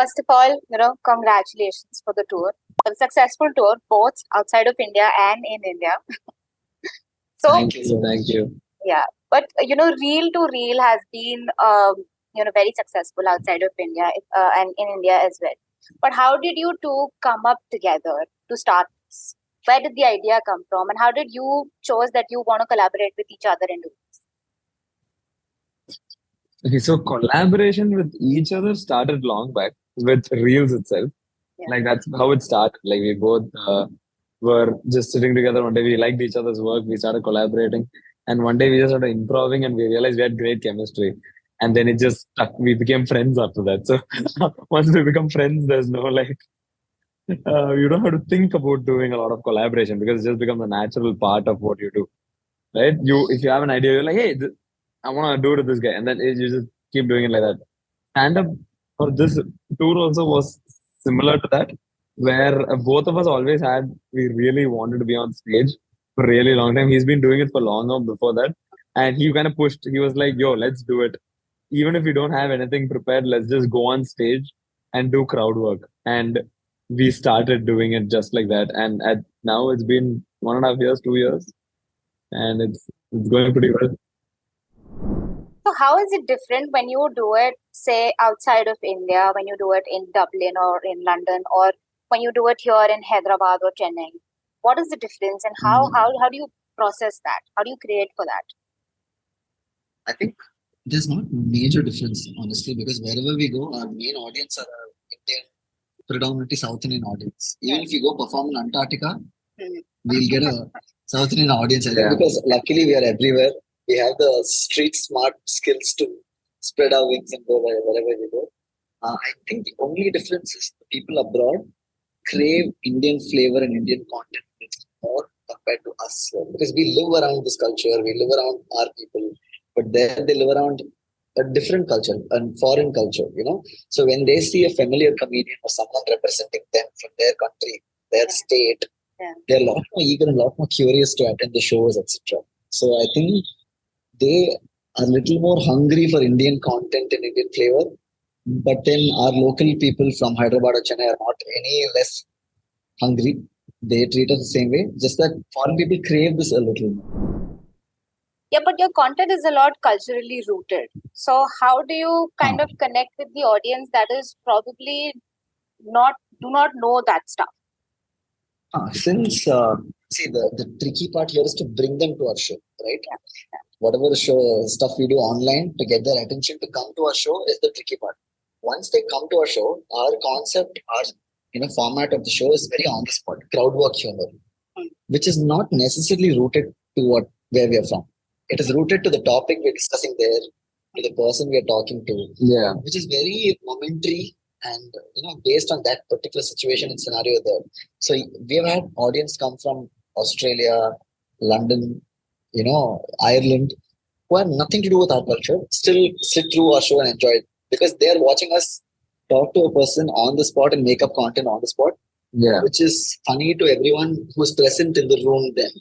first of all, congratulations for the tour, for the successful tour, both outside of India and in India. So, Thank you. Thank you. yeah, but reel to reel has been very successful outside of India and in India as well. But how did you two come up together to start this? Where did the idea come from, and how did you chose that you want to collaborate with each other and do this? Okay, so collaboration with each other started long back with Reels itself. Yeah. Like that's how it started. Like we both were just sitting together one day. We liked each other's work. We started collaborating, and one day we just started improving, and we realized we had great chemistry. And then it just stuck. We became friends after that. So once we become friends, there's no like you don't have to think about doing a lot of collaboration because it just becomes a natural part of what you do, right? If you have an idea, you're like, hey, I want to do it with this guy, and then you just keep doing it like that. Stand up for this tour also was similar to that, where both of us always had we really wanted to be on stage for a really long time. He's been doing it for long before that, and he kind of pushed. He was like, "Yo, let's do it. Even if we don't have anything prepared, let's just go on stage and do crowd work." And we started doing it just like that. And now it's been 1.5 years, 2 years, and it's going pretty well. So how is it different when you do it, say, outside of India, when you do it in Dublin or in London, or when you do it here in Hyderabad or Chennai? What is the difference, and how do you process that? How do you create for that? I think there's not major difference, honestly, because wherever we go, our main audience are Indian, predominantly South Indian audience. Even if you go perform in Antarctica, we'll get a South Indian audience because luckily we are everywhere. We have the street smart skills to spread our wings and go wherever we go. I think the only difference is the people abroad crave Indian flavor and Indian content more compared to us. Because we live around this culture, we live around our people, but there they live around a different culture, a foreign culture, So when they see a familiar comedian or someone representing them from their country, their state, they're a lot more eager and a lot more curious to attend the shows, etc. So I think they are a little more hungry for Indian content and Indian flavor. But then our local people from Hyderabad or Chennai are not any less hungry. They treat us the same way. Just that foreign people crave this a little more. Yeah, but your content is a lot culturally rooted. So how do you kind of connect with the audience that is probably do not know that stuff? Since the tricky part here is to bring them to our show, right? Yeah. Whatever the show stuff we do online to get their attention to come to our show is the tricky part. Once they come to our show, our concept, our format of the show is very on the spot, crowd work humor, which is not necessarily rooted to where we are from. It is rooted to the topic we're discussing there, to the person we are talking to, which is very momentary and based on that particular situation and scenario there. So we have had audience come from Australia, London, Ireland, who have nothing to do with our culture, still sit through our show and enjoy it because they are watching us talk to a person on the spot and make up content on the spot, which is funny to everyone who's present in the room then.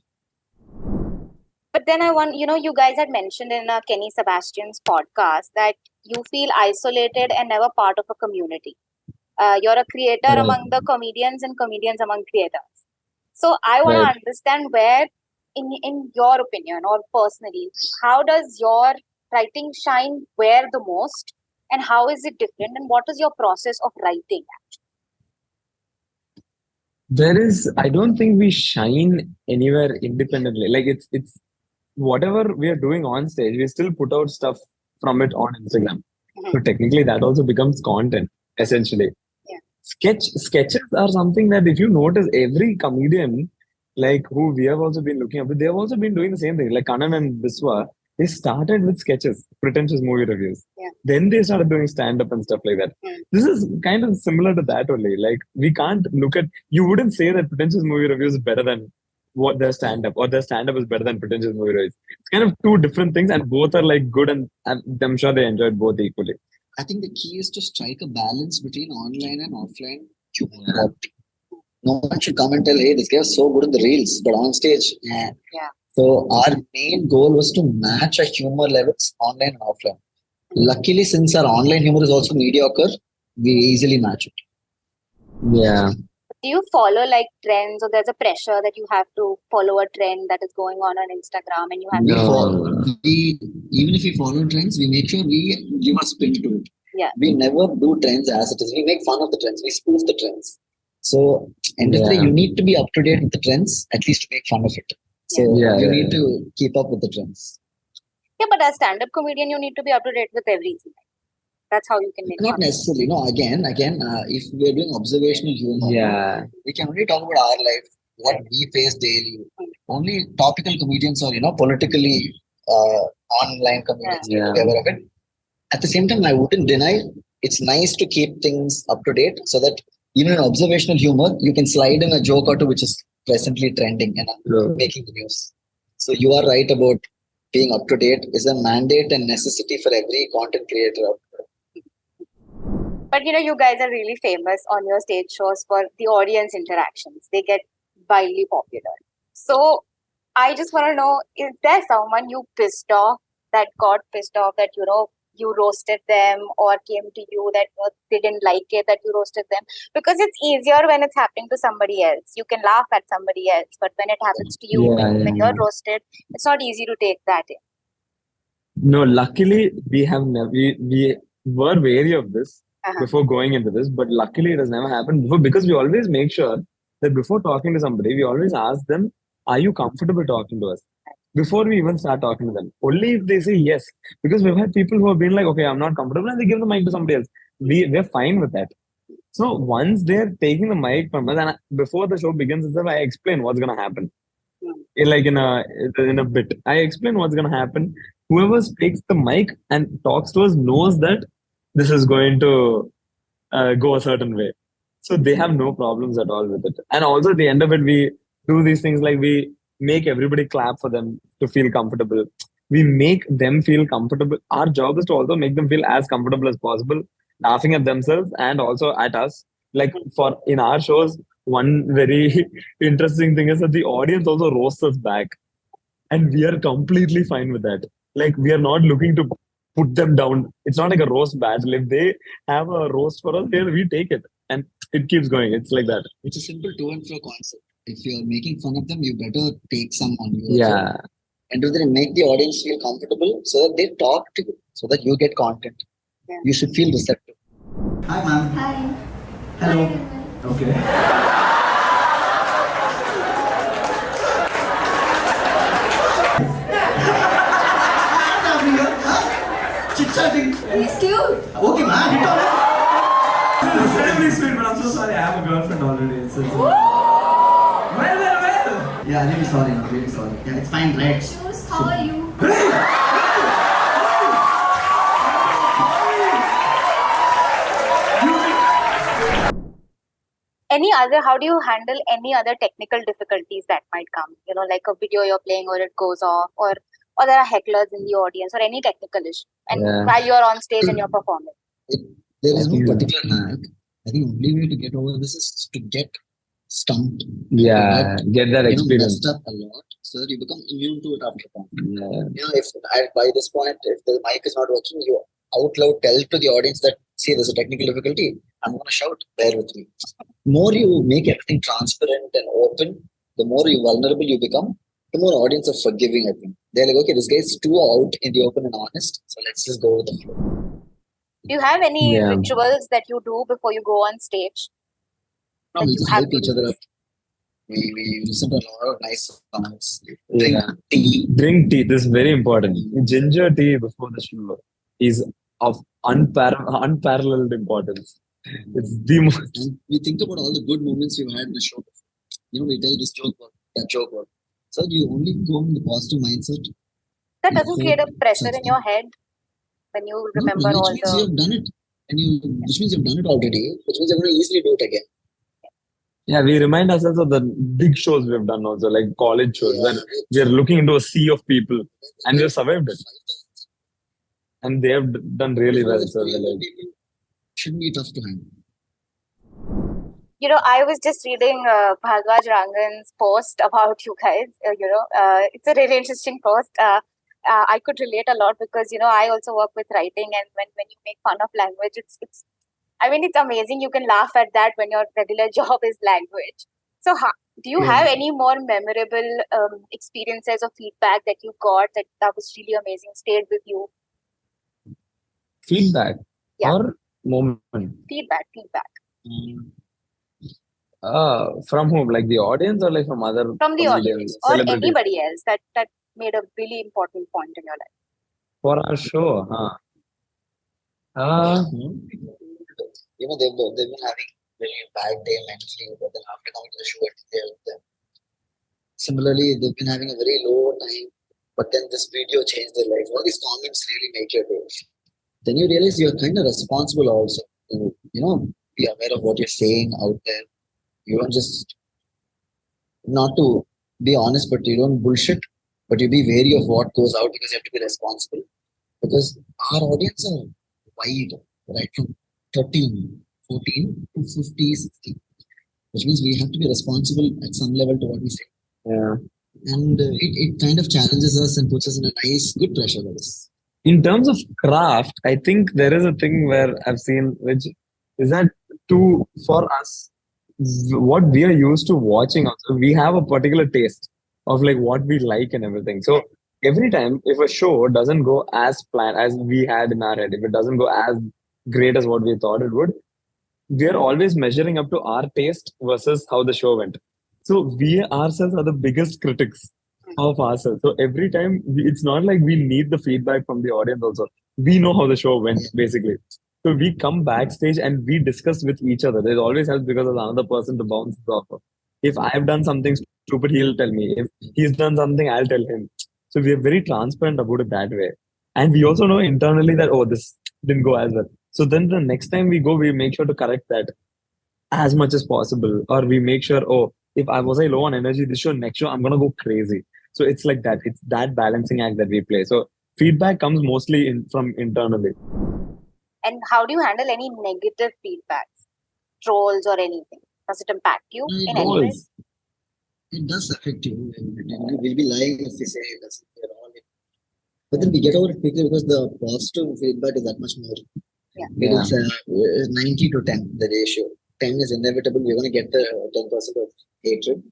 But then you guys had mentioned in Kenny Sebastian's podcast that you feel isolated and never part of a community. You're a creator among the comedians and comedians among creators. So I want to understand where, in your opinion or personally, how does your writing shine where the most, and how is it different, and what is your process of writing actually? I don't think we shine anywhere independently. Like it's whatever we are doing on stage, we still put out stuff from it on Instagram. So technically that also becomes content, essentially. Sketches are something that if you notice, every comedian like who we have also been looking up, they have also been doing the same thing. Like Kanan and Biswa, they started with sketches, pretentious movie reviews. Then they started doing stand-up and stuff like that. This is kind of similar to that only. Like we can't look at, you wouldn't say that pretentious movie reviews is better than what their stand-up, or their stand-up is better than pretentious movie reviews. It's kind of two different things, and both are like good, and I'm sure they enjoyed both equally. I think the key is to strike a balance between online and offline humor. No one should come and tell, hey, this guy is so good in the reels, but on stage, So our main goal was to match our humor levels online and offline. Luckily, since our online humor is also mediocre, we easily match it. Yeah. Do you follow like trends, or there's a pressure that you have to follow a trend that is going on Instagram and you have We to follow, No. even if we follow trends, we make sure we give a spin to it. Yeah. We never do trends as it is. We make fun of the trends. We spoof the trends. So, end of the day, Yeah. you need to be up to date with the trends, at least to make fun of it. So, Yeah, you yeah, need yeah. to keep up with the trends. Yeah, but as stand-up comedian, you need to be up to date with everything. That's how you can make Not fun. necessarily. No, again, if we're doing observational humor, Yeah. we can only talk about our life, what we face daily. Only topical comedians or politically online comedians need to be Yeah. aware of it. At the same time, I wouldn't deny it's nice to keep things up to date so that even in observational humor, you can slide in a joke or two which is presently trending and True. making the news. So you are right about being up to date is a mandate and necessity for every content creator. But you guys are really famous on your stage shows for the audience interactions. They get wildly popular. So I just want to know, is there someone you pissed off, that got pissed off, that you roasted them, or came to you that they didn't like it that you roasted them? Because it's easier when it's happening to somebody else. You can laugh at somebody else, but when it happens to you, Yeah, when yeah. you're roasted, it's not easy to take that in. No, luckily we have never we were wary of this Uh-huh. before going into this, but luckily it has never happened before because we always make sure that before talking to somebody, we always ask them, "Are you comfortable talking to us?" Before we even start talking to them. Only if they say yes, because we've had people who have been like, "Okay, I'm not comfortable," and they give the mic to somebody else. We're fine with that. So once they're taking the mic from us, and before the show begins itself, I explain what's gonna happen in a bit. I explain what's gonna happen. Whoever takes the mic and talks to us knows that this is going to go a certain way. So they have no problems at all with it. And also at the end of it, we do these things like we make everybody clap for them to feel comfortable. We make them feel comfortable. Our job is to also make them feel as comfortable as possible, laughing at themselves and also at us. Like for in our shows, one very interesting thing is that the audience also roasts us back, and we are completely fine with that. Like we are not looking to put them down. It's not like a roast battle. If they have a roast for us, then we take it, and it keeps going. It's like that. It's a simple to and fro concept. If you're making fun of them, you better take some on you. Yeah. And do they make the audience feel comfortable so that they talk to you, so that you get content. Yeah. You should feel receptive. Hi, ma'am. Hi. Hello. Hi. Okay. Chit-chatting. He's cute. Okay, man. Hit on it. Incredibly sweet, but I'm so sorry. I have a girlfriend already. Well. Yeah, really sorry. I'm really sorry. Yeah, it's fine, right? Shoes, how are you? How do you handle any other technical difficulties that might come? Like a video you're playing or it goes off, or there are hecklers in the audience, or any technical issue. And Yeah. while you're on stage and you're performing. There is no Yeah. particular hack. I think the only way to get over this is to get stumped. Yeah. Get that experience. Messed up a lot, so that you become immune to it after a point. Yeah. If by this point, if the mic is not working, you out loud tell to the audience that, see, there's a technical difficulty. I'm going to shout, bear with me. More you make everything transparent and open, the more vulnerable you become, the more audience are forgiving, I think. They're like, okay, this guy's too out in the open and honest, so let's just go with the flow. Do you have any Yeah. rituals that you do before you go on stage? No, That we you just have hype to each do other this? up. We listen to a lot of nice songs. Drink Yeah. tea. Drink tea. This is very important. Ginger tea before the show is of unparalleled importance. It's the most. And we think about all the good moments we've had in the show. We tell this joke or that joke or. So you only go in the positive mindset. That doesn't create a pressure in your head when you remember which all means the. you have done it, which means you've done it already, which means you're going to easily do it again. Yeah, we remind ourselves of the big shows we've done also, like college shows, where we are looking into a sea of people and we've survived it. And they have done really well. So Shouldn't be tough to handle. I was just reading Bhagwaj Rangan's post about you guys. It's a really interesting post. I could relate a lot because I also work with writing, and when you make fun of language, it's I mean, it's amazing. You can laugh at that when your regular job is language. So, do you have any more memorable experiences or feedback that you got that was really amazing, stayed with you? Feedback Yeah. or moment? Feedback. Mm, From whom? Like the audience or like from other From the audience comedians, or celebrities? anybody else that made a really important point in your life. For our show, huh? they've been having really bad day mentally, but then after coming to the show, I think they help them. Similarly, they've been having a very low time, but then this video changed their life. All these comments really make your day. Then you realize you're kind of responsible also. Be aware of what you're saying out there. You don't just, not to be honest, but you don't bullshit, but you be wary of what goes out because you have to be responsible. Because our audience are wide, right from 13, 14 to 50, 60, which means we have to be responsible at some level to what we say. Yeah. And it kind of challenges us and puts us in a nice, good pressure with us. In terms of craft, I think there is a thing where I've seen, which is that for us, what we are used to watching also, we have a particular taste of like what we like and everything. So every time if a show doesn't go as planned as we had in our head, if it doesn't go as great as what we thought it would, we are always measuring up to our taste versus how the show went. So we ourselves are the biggest critics of ourselves. So every time it's not like we need the feedback from the audience also. We know how the show went basically. So we come backstage and we discuss with each other. It always helps because there's another person to bounce it off of. If I've done something stupid, he'll tell me. If he's done something, I'll tell him. So we are very transparent about it that way. And we also know internally that, oh, this didn't go as well. So then the next time we go, we make sure to correct that as much as possible. Or we make sure, oh, if I was low on energy this show, next show, I'm going to go crazy. So it's like that. It's that balancing act that we play. So feedback comes mostly from internally. And how do you handle any negative feedbacks, trolls or anything? Does it impact you in any way? Trolls. It does affect you. We'll be lying if we say it doesn't. But then we get over it quickly because the positive feedback is that much more. Yeah. It is 90 to 10, the ratio. 10 is inevitable. We're going to get the 10% of hatred.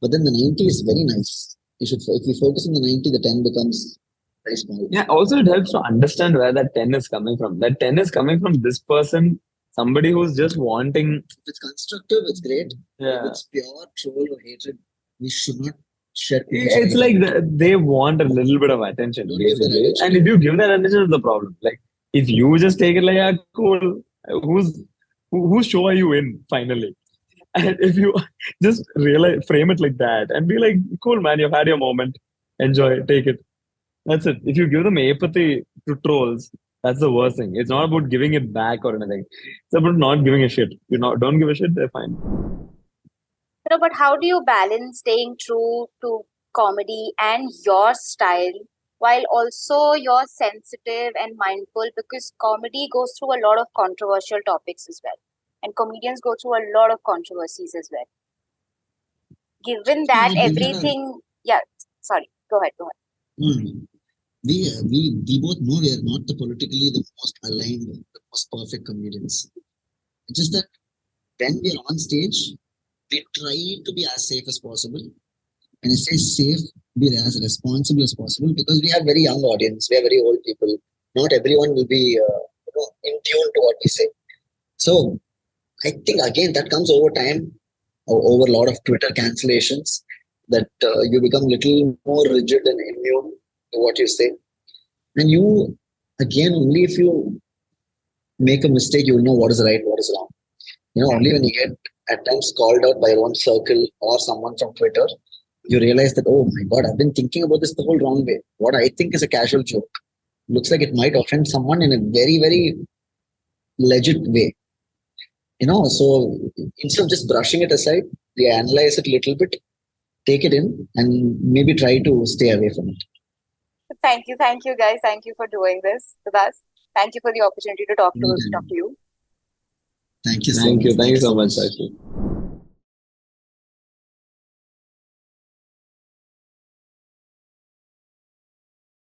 But then the 90 is very nice. If we focus on the 90, the 10 becomes very small. Yeah, also it helps to understand where that 10 is coming from. That 10 is coming from this person, somebody who's just wanting. If it's constructive, it's great. Yeah. If it's pure troll or hatred, we should not share. It's like they want a little bit of attention, basically. And if you give that attention, it's the problem. Like, if you just take it like, yeah, cool, whose show are you in, finally? And if you just frame it like that and be like, cool, man, you've had your moment, enjoy, take it. That's it. If you give them apathy to trolls, that's the worst thing. It's not about giving it back or anything. It's about not giving a shit. Don't give a shit, they're fine. But how do you balance staying true to comedy and your style while also you're sensitive and mindful, because comedy goes through a lot of controversial topics as well, and comedians go through a lot of controversies as well. Given that everything, sorry, go ahead. We both know we are not the politically the most aligned, the most perfect comedians. It's just that when we are on stage, we try to be as safe as possible. And I say safe, be as responsible as possible, because we have very young audience, we have very old people. Not everyone will be in tune to what we say. So I think again that comes over time, over a lot of Twitter cancellations, that you become a little more rigid and immune to what you say. And you, again, only if you make a mistake, you will know what is right, what is wrong. Only when you get at times called out by your own circle or someone from Twitter, you realize that, oh my God, I've been thinking about this the whole wrong way. What I think is a casual joke looks like it might offend someone in a very, very legit way. So instead of just brushing it aside, we analyze it a little bit, take it in, and maybe try to stay away from it. Thank you guys. Thank you for doing this with us. Thank you for the opportunity to talk to you. Thank you so much, Sakshi.